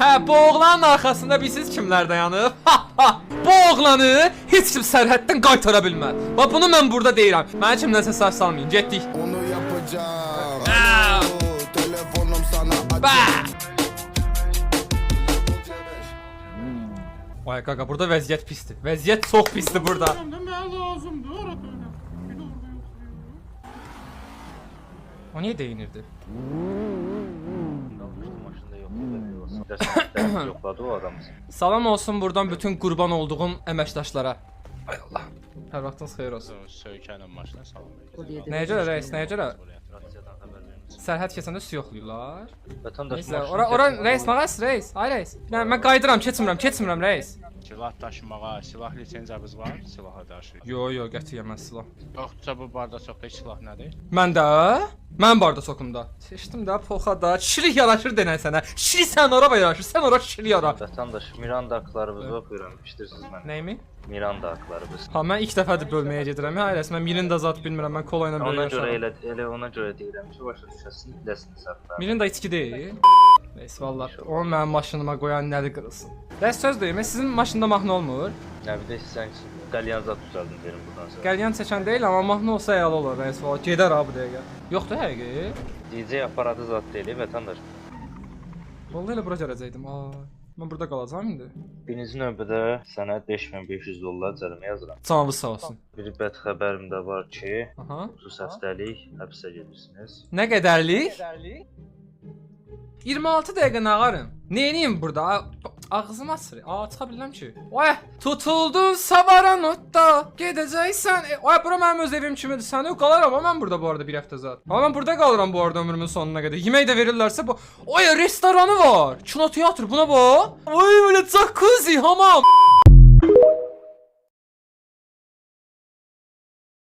Hə, bu oğlanın arxasında bilsiz kimlər dayanıb? Bu oğlanı heç kim sərhəddən qaytara bilməz. Bax bunu mən burada deyirəm. Mənə kimdənsə saç salmayın. Getdik. Onu yapacağım. Telefonum sana Bə! Vay qaqa, burada vəziyyət pisdir. Vəziyyət çox pisdir burada. Mənə lazımdır, orada öyle. Bir de orada yoxlayır. O niyə deyinirdi? Maşında yoxladı. Dərsliklərimiz yoxladı o adamız. Salam olsun buradan bütün qurban olduğum əməkdaşlara. Ay Allah. Hər vaxtınız xeyir olsun. Söykənən maşına salam. Nəyə görə reis, nəyə görə? Rasiyadan xəbər vermişsin. Sərhəd keçəndə su yoxlayırlar. Vətəndaş Neysə, ora reis, nəğəs reis. Ay reis. Mən qayıdıram, keçmirəm reis. silah daşımağa, silah lisenziyamız var, silaha daşıyır. Yo, qətiyyən mən silah. Yoxsa bu barda çoxda silah nədir? Məndə? Mən barda sokumda. Seçdim də poxada. Şirik yaraşır denən sənə. Şirik sən araba yaraşır, sən ora şirik yara. Vətəndaş, Miranda haqlarımızı oxuyuram, işləyirsiniz mən. Nəyimi? Miranda haqlarımız. Ha, mən ilk dəfədir bölməyə gedirəm. Hə, eləsə mən Mirinda zat bilmirəm. Mən kola ilə Ona böyüyəm. görə elə ona görə deyirəm ki, başa düşəsin, biləsiniz hətta. Mirinda içki deyil. Neyse vallah, onu mənim maşınıma qoyan nəli qırılsın. Dərs söz deyim, sizin maşında mahnı olmur. Nə bir də sən qəlyan zat düzəldin verin buradan sonra. Qəlyan çəkən deyil, amma mahnı olsa əla olar. Reis valla gedər ha bu dəqiqə. Yoxdur həqiqi. DJ aparatı zat deyil, vətəndaş. Vallahi elə bura gələcəkdim. Mən burada qalacağam indi. Birinci növbədə sənə 5500 dollar cərimə yazıram. Canınız sağ olsun. Bir bəd xəbərim də var ki, Aha. xüsus xəstəlik, həbsə gedirsiniz. Nə qədərlik? 26 dəqiqə nağarım. Neyniyim burada? Ağzım açır. Çıxa bilirəm ki. Oy, tutuldun savara notda. Gedəcəksən. Oy, bura mənim öz evim kimidir. Sən yox qalaram amma mən burada bu arada bir həftə zat. Amma mən burada qalıram bu arada ömrümün sonuna qədər. Yemək də verirlərsə bu. Oy, restoranı var. Kino teatr buna bax. Oy, belə jacuzzi, hamam.